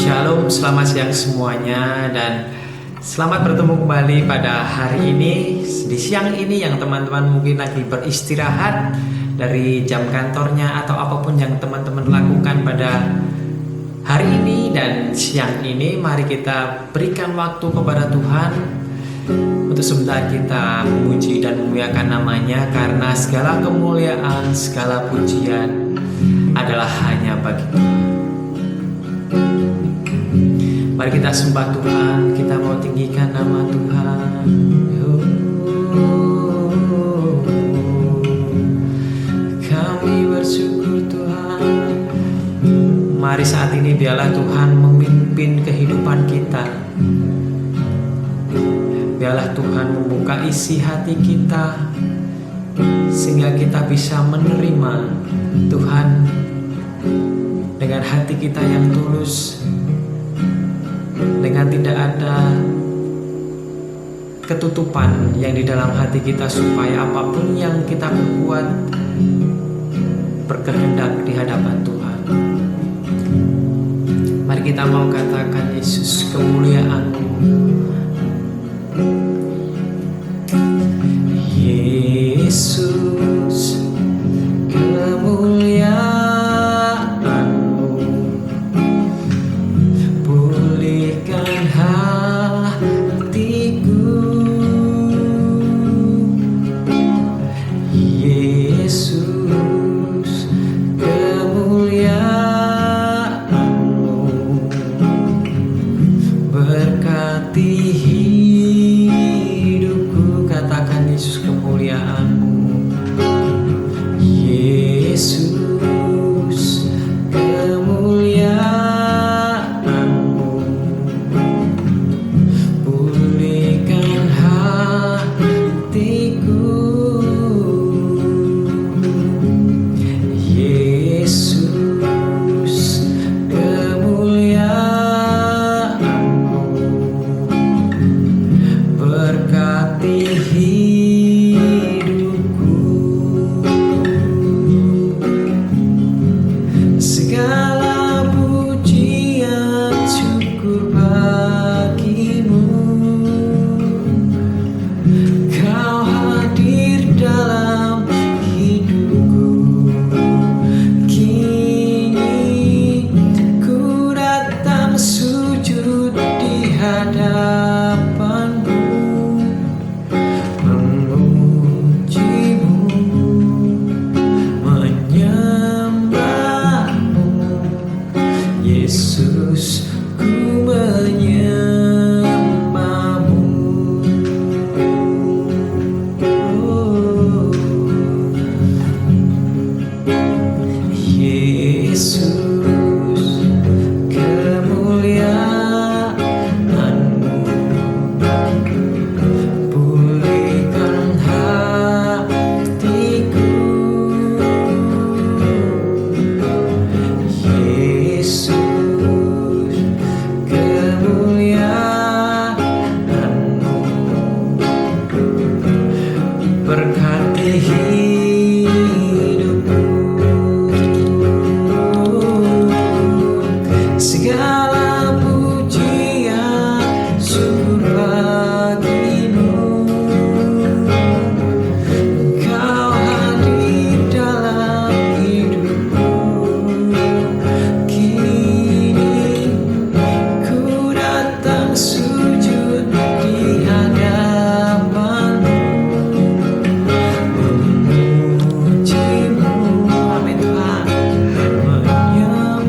Shalom, selamat siang semuanya dan selamat bertemu kembali pada hari ini. Di siang ini yang teman-teman mungkin lagi beristirahat dari jam kantornya atau apapun yang teman-teman lakukan pada hari ini dan siang ini, mari kita berikan waktu kepada Tuhan untuk sebentar kita memuji dan memuliakan namanya, karena segala kemuliaan, segala pujian adalah hanya bagi Tuhan. Mari kita sembah Tuhan, kita mau tinggikan nama Tuhan. Kami bersyukur Tuhan. Mari saat ini biarlah Tuhan memimpin kehidupan kita. Biarlah Tuhan membuka isi hati kita, sehingga kita bisa menerima Tuhan dengan hati kita yang tulus, dengan tidak ada ketutupan yang di dalam hati kita, supaya apapun yang kita berbuat berkehendak di hadapan Tuhan. Mari kita mau katakan, Yesus, kemuliaan-Mu. Yesus, kemuliaan-Mu, pulihkan hatiku. Yesus, kemuliaan-Mu, berkati hidupku. Katakan, Yesus, kemuliaan-Mu. Yesus, kemuliaan-Mu, pulihkan hatiku. Yesus, kemuliaan-Mu, berkati hidupku. Segala pujian syukur bagimu. Kau hadir dalam hidupku. Kini ku datang sujud di hadapanmu, memujimu, menyembahmu. Yesus, ku menyembahmu. Oh, Yesus, kemuliaan-Mu, pulihkan hatiku. Yesus, kemuliaan-Mu, berkati hidupku. Segala pujian syukur bagimu. Kau hadir dalam hidupku. Kini ku datang sujud di hadapanmu, memujimu. Amin Tuhan. Menyembahmu.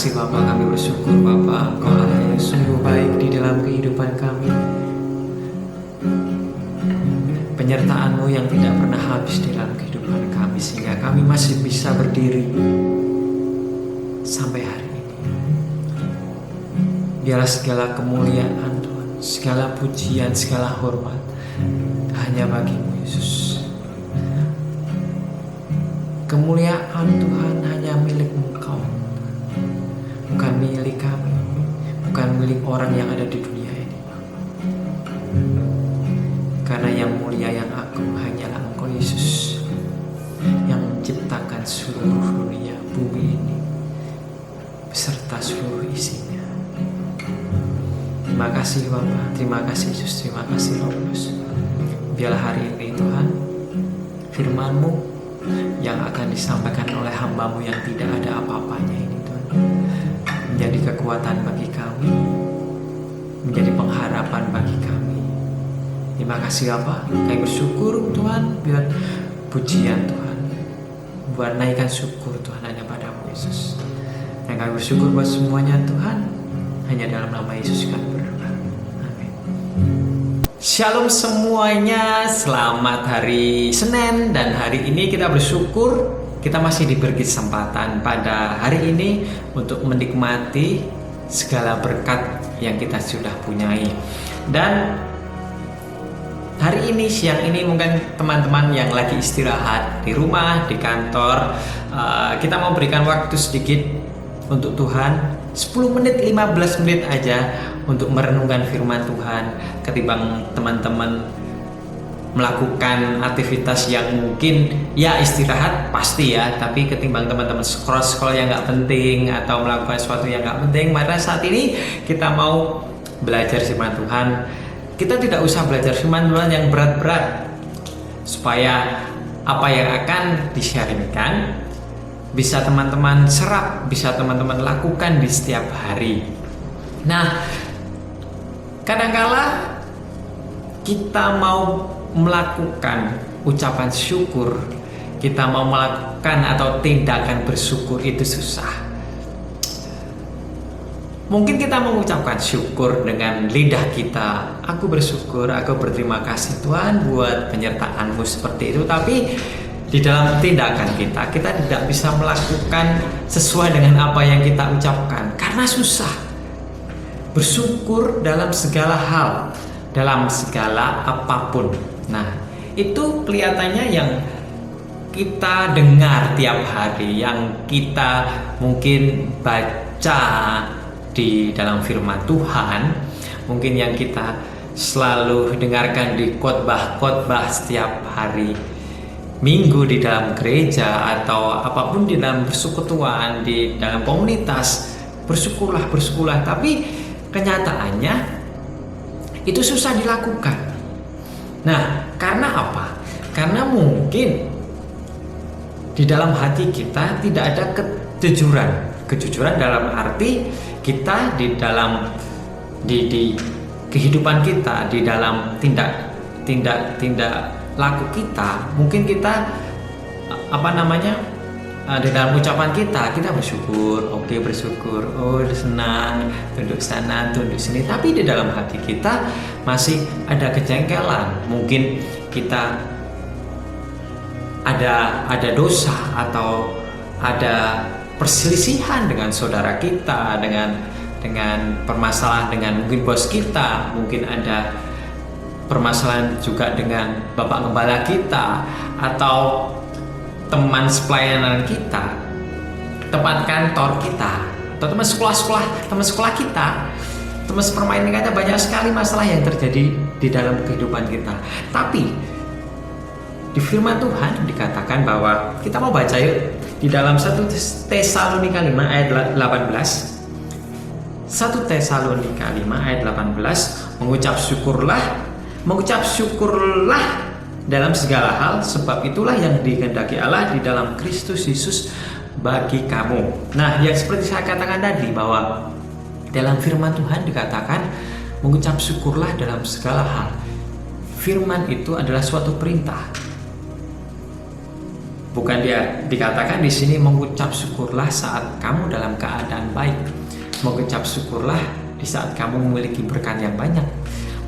kasih Bapa, kami bersyukur Bapa, Engkau Allah yang sungguh baik di dalam kehidupan kami. Penyertaan-Mu yang tidak pernah habis di dalam kehidupan kami, sehingga kami masih bisa berdiri sampai hari ini. Biarlah segala kemuliaan Tuhan, segala pujian, segala hormat hanya bagi-Mu Yesus. Kemuliaan Tuhan hanya milik Engkau, bukan milik kami, bukan milik orang yang ada di dunia ini. Karena yang mulia, yang agung hanyalah Engkau Yesus, yang menciptakan seluruh dunia, bumi ini beserta seluruh isinya. Terima kasih Bapa, terima kasih Yesus, terima kasih Roh Kudus. Biarlah hari ini Tuhan, firman-Mu yang akan disampaikan oleh hamba-Mu yang tidak ada apa-apanya ini Tuhan, menjadi kekuatan bagi kami, menjadi pengharapan bagi kami. Terima kasih Bapa, kami bersyukur Tuhan, biar pujian Tuhan, buat naikkan syukur Tuhan hanya padamu Yesus. Dan kami bersyukur buat semuanya Tuhan, hanya dalam nama Yesus kami berdoa. Amin. Shalom semuanya, selamat hari Senin, dan hari ini kita bersyukur kita masih diberi kesempatan pada hari ini untuk menikmati segala berkat yang kita sudah punyai. Dan hari ini, siang ini, mungkin teman-teman yang lagi istirahat di rumah, di kantor, kita mau berikan waktu sedikit untuk Tuhan, 10 menit, 15 menit aja untuk merenungkan firman Tuhan, ketimbang teman-teman melakukan aktivitas yang mungkin ya istirahat pasti ya, tapi ketimbang teman-teman scroll yang nggak penting atau melakukan sesuatu yang nggak penting, maka saat ini kita mau belajar firman Tuhan. Kita tidak usah belajar firman Tuhan yang berat-berat, supaya apa yang akan di-sharingkan bisa teman-teman serap, bisa teman-teman lakukan di setiap hari. Nah, kadangkala kita mau melakukan ucapan syukur, kita mau melakukan atau tindakan bersyukur itu susah. Mungkin kita mengucapkan syukur dengan lidah kita, aku bersyukur, aku berterima kasih Tuhan buat penyertaan-Mu seperti itu, tapi di dalam tindakan kita tidak bisa melakukan sesuai dengan apa yang kita ucapkan, karena susah. Bersyukur dalam segala hal, dalam segala apapun. Nah, itu kelihatannya yang kita dengar tiap hari, yang kita mungkin baca di dalam firman Tuhan, mungkin yang kita selalu dengarkan di khotbah-khotbah setiap hari Minggu di dalam gereja, atau apapun di dalam persekutuan, di dalam komunitas, bersyukurlah. Tapi kenyataannya itu susah dilakukan. Nah, karena apa? Karena mungkin di dalam hati kita tidak ada kejujuran dalam arti kita di dalam di kehidupan kita, di dalam tindak laku kita, mungkin kita di dalam ucapan kita bersyukur, oke, bersyukur, oh senang, tunduk sana, tunduk sini, tapi di dalam hati kita masih ada kejengkelan. Mungkin kita ada dosa atau ada perselisihan dengan saudara kita, dengan permasalahan dengan mungkin bos kita, mungkin ada permasalahan juga dengan bapak gembala kita, atau teman sepelayanan kita, tempat kantor kita, atau teman sekolah kita, teman sepermainan kita. Banyak sekali masalah yang terjadi di dalam kehidupan kita. Tapi di firman Tuhan dikatakan bahwa, kita mau baca yuk di dalam 1 Tesalonika 5 ayat 18. 1 Tesalonika 5 ayat 18, mengucap syukurlah dalam segala hal, sebab itulah yang dikehendaki Allah di dalam Kristus Yesus bagi kamu. Nah, yang seperti saya katakan tadi, bahwa dalam firman Tuhan dikatakan mengucap syukurlah dalam segala hal. Firman itu adalah suatu perintah. Bukan dia dikatakan di sini mengucap syukurlah saat kamu dalam keadaan baik. Mengucap syukurlah di saat kamu memiliki berkat yang banyak.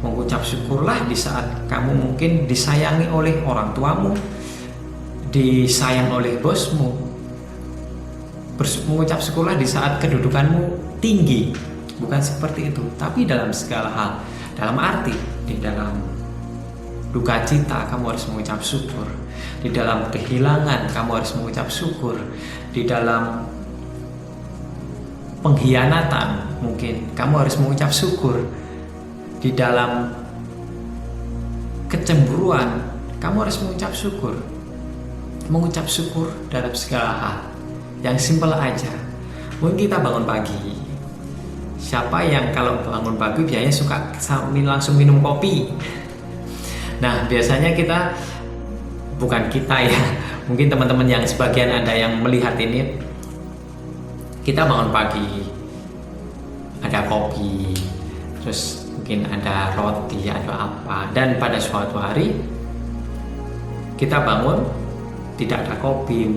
Mengucap syukurlah di saat kamu mungkin disayangi oleh orang tuamu, disayang oleh bosmu. Mengucap syukurlah di saat kedudukanmu tinggi. Bukan seperti itu, tapi dalam segala hal. Dalam arti, di dalam duka cita kamu harus mengucap syukur. Di dalam kehilangan kamu harus mengucap syukur. Di dalam pengkhianatan mungkin kamu harus mengucap syukur. Di dalam kecemburuan kamu harus mengucap syukur. Mengucap syukur dalam segala hal. Yang simpel aja. Mungkin kita bangun pagi. Siapa yang kalau bangun pagi biasanya suka langsung minum kopi. Nah, biasanya kita, bukan kita ya, mungkin teman-teman yang sebagian ada yang melihat ini, kita bangun pagi, ada kopi, terus mungkin ada roti atau apa, dan pada suatu hari kita bangun tidak ada kopi,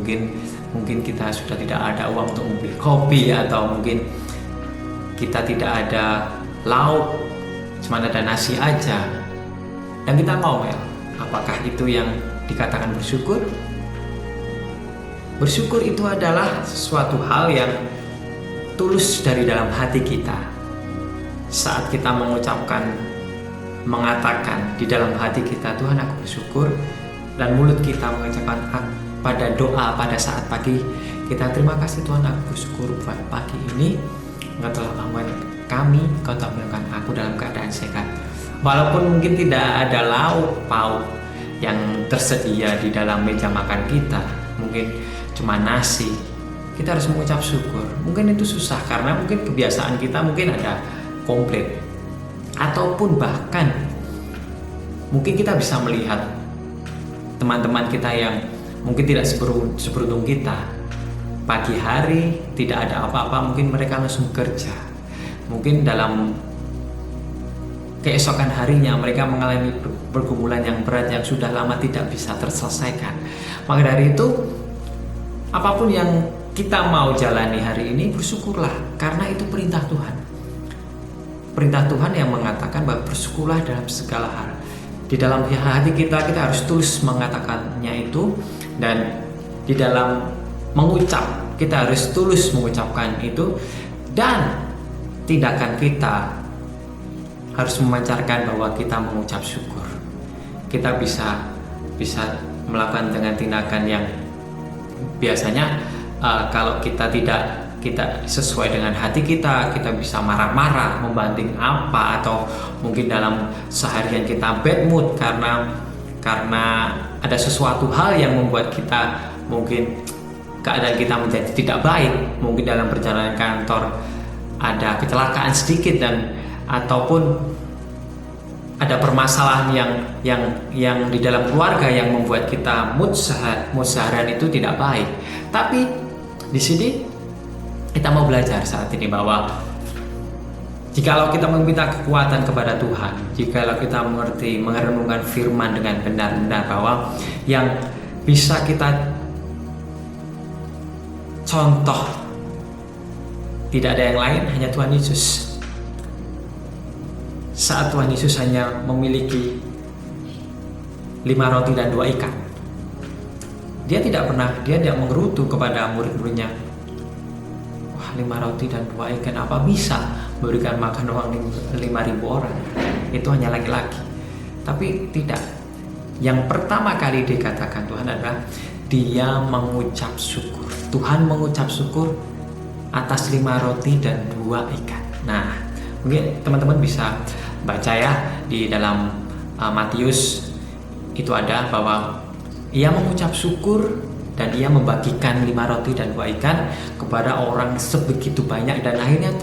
mungkin kita sudah tidak ada uang untuk membeli kopi, atau mungkin kita tidak ada lauk, cuma ada nasi aja. Dan kita ngomel, apakah itu yang dikatakan bersyukur? Bersyukur itu adalah sesuatu hal yang tulus dari dalam hati kita. Saat kita mengatakan di dalam hati kita, Tuhan aku bersyukur, dan mulut kita mengucapkan pada doa pada saat pagi, kita terima kasih Tuhan, aku bersyukur buat pagi ini, Engkau telah membuat kami, Engkau telah menempatkan aku dalam keadaan sehat. Walaupun mungkin tidak ada lauk pauk yang tersedia di dalam meja makan kita, mungkin cuma nasi, kita harus mengucap syukur. Mungkin itu susah karena mungkin kebiasaan kita mungkin ada komplit, ataupun bahkan mungkin kita bisa melihat teman-teman kita yang mungkin tidak seberuntung kita. Pagi hari tidak ada apa-apa, mungkin mereka langsung kerja. Mungkin dalam keesokan harinya mereka mengalami pergumulan yang berat yang sudah lama tidak bisa terselesaikan. Maka dari itu, apapun yang kita mau jalani hari ini, bersyukurlah, karena itu perintah Tuhan. Perintah Tuhan yang mengatakan bahwa bersyukurlah dalam segala hal. Di dalam hati kita harus tulus mengatakannya itu, dan di dalam mengucap kita harus tulus mengucapkan itu, dan tindakan kita harus memancarkan bahwa kita mengucap syukur. Kita bisa melakukan dengan tindakan yang biasanya kalau kita tidak sesuai dengan hati kita bisa marah-marah, membanding apa, atau mungkin dalam seharian kita bad mood karena ada sesuatu hal yang membuat kita mungkin keadaan kita menjadi tidak baik. Mungkin dalam perjalanan kantor ada kecelakaan sedikit, dan ataupun ada permasalahan yang di dalam keluarga yang membuat kita mood seharian itu tidak baik. Tapi di sini kita mau belajar saat ini bahwa jikalau kita meminta kekuatan kepada Tuhan, jikalau kita mengerti, merenungkan firman dengan benar-benar, bahwa yang bisa kita contoh tidak ada yang lain, hanya Tuhan Yesus. Saat Tuhan Yesus hanya memiliki 5 roti dan 2 ikan, dia tidak menggerutu kepada murid-muridnya, wah 5 roti dan 2 ikan apa bisa memberikan makan orang 5.000 orang, itu hanya laki-laki. Tapi tidak, yang pertama kali dikatakan Tuhan adalah dia mengucap syukur. Tuhan mengucap syukur atas 5 roti dan 2 ikan. Nah, mungkin teman-teman bisa baca ya di dalam Matius, itu ada bahwa ia mengucap syukur dan ia membagikan 5 roti dan 2 ikan kepada orang sebegitu banyak, dan akhirnya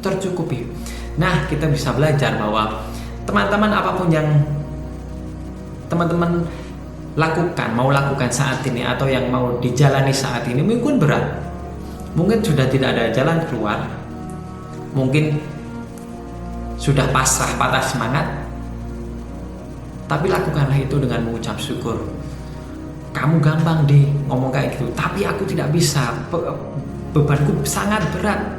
tercukupi. Nah, kita bisa belajar bahwa teman-teman, apapun yang teman-teman mau lakukan saat ini, atau yang mau dijalani saat ini, mungkin berat, mungkin sudah tidak ada jalan keluar, mungkin sudah pasrah, patah semangat, tapi lakukanlah itu dengan mengucap syukur. Kamu gampang ngomong tidak bisa, bebanku sangat berat.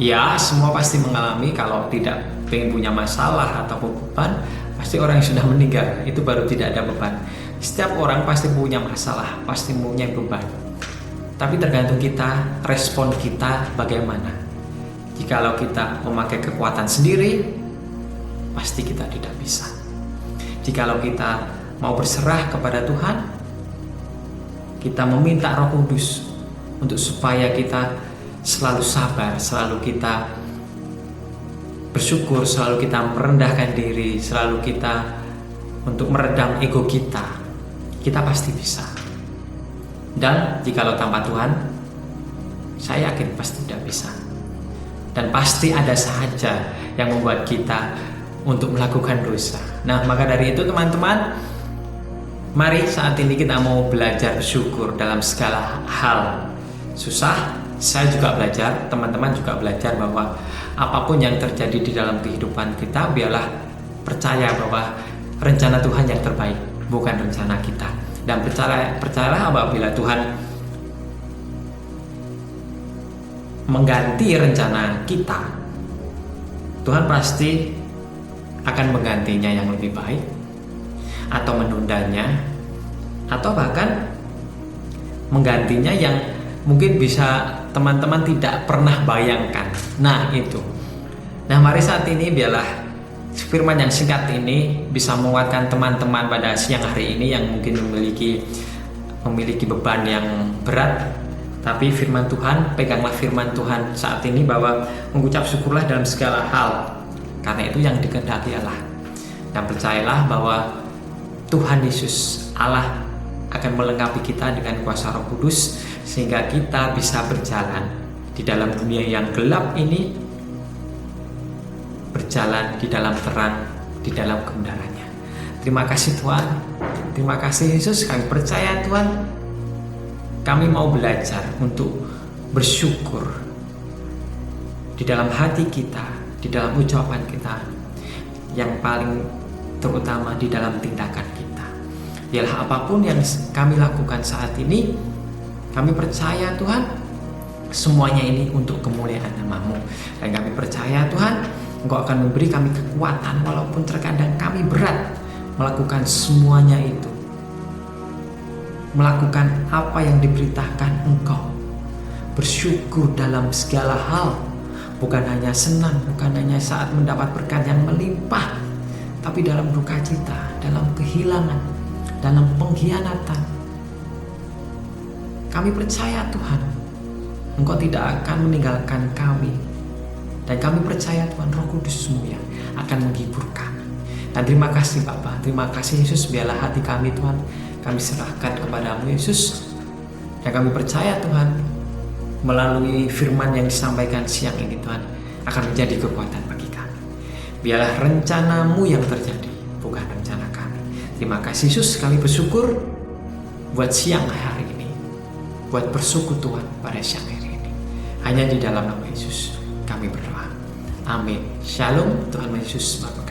Ya, semua pasti mengalami. Kalau tidak pengen punya masalah atau beban, pasti orang yang sudah meninggal itu baru tidak ada beban. Setiap orang pasti punya masalah, pasti punya beban. Tapi tergantung kita, respon kita bagaimana. Jikalau kita memakai kekuatan sendiri, pasti kita tidak bisa. Jikalau kita mau berserah kepada Tuhan, kita meminta Roh Kudus untuk supaya kita selalu sabar, selalu kita bersyukur, selalu kita merendahkan diri, selalu kita untuk meredam ego kita pasti bisa. Dan jikalau tanpa Tuhan, saya yakin pasti tidak bisa. Dan pasti ada saja yang membuat kita untuk melakukan dosa. Nah, maka dari itu teman-teman, mari saat ini kita mau belajar bersyukur dalam segala hal. Susah, saya juga belajar, teman-teman juga belajar bahwa apapun yang terjadi di dalam kehidupan kita, biarlah percaya bahwa rencana Tuhan yang terbaik, bukan rencana kita. Dan percayalah apabila Tuhan mengganti rencana kita, Tuhan pasti akan menggantinya yang lebih baik, atau menundanya, atau bahkan menggantinya yang mungkin bisa teman-teman tidak pernah bayangkan. Nah itu. Nah mari saat ini biarlah firman yang singkat ini bisa menguatkan teman-teman pada siang hari ini yang mungkin memiliki beban yang berat. Tapi firman Tuhan, peganglah firman Tuhan saat ini bahwa mengucap syukurlah dalam segala hal, karena itu yang dikehendaki Allah. Dan percayalah bahwa Tuhan Yesus Allah akan melengkapi kita dengan kuasa Roh Kudus, sehingga kita bisa berjalan di dalam dunia yang gelap ini, berjalan di dalam terang, di dalam kebenarannya. Terima kasih Tuhan, terima kasih Yesus. Kami percaya Tuhan, kami mau belajar untuk bersyukur di dalam hati kita, di dalam ucapan kita, yang paling terutama di dalam tindakan kita. Biarlah apapun yang kami lakukan saat ini, kami percaya Tuhan, semuanya ini untuk kemuliaan nama-Mu. Dan kami percaya Tuhan, Engkau akan memberi kami kekuatan walaupun terkadang kami berat melakukan semuanya itu. Melakukan apa yang diberitakan Engkau. Bersyukur dalam segala hal. Bukan hanya senang, bukan hanya saat mendapat berkat yang melimpah, tapi dalam duka cita, dalam kehilangan, dalam pengkhianatan. Kami percaya Tuhan, Engkau tidak akan meninggalkan kami. Dan kami percaya Tuhan, Roh Kudus-Mu yang akan menghibur kami. Dan terima kasih Bapa, terima kasih Yesus, biarlah hati kami Tuhan, kami serahkan kepada-Mu Yesus. Dan kami percaya Tuhan, melalui firman yang disampaikan siang ini Tuhan, akan menjadi kekuatan bagi kami. Biarlah rencana-Mu yang terjadi, bukan rencana kami. Terima kasih Yesus, kami bersyukur buat siang hari ini, buat persekutuan pada siang hari ini. Hanya di dalam nama Yesus kami berdoa. Amin. Shalom, Tuhan Yesus memberkati.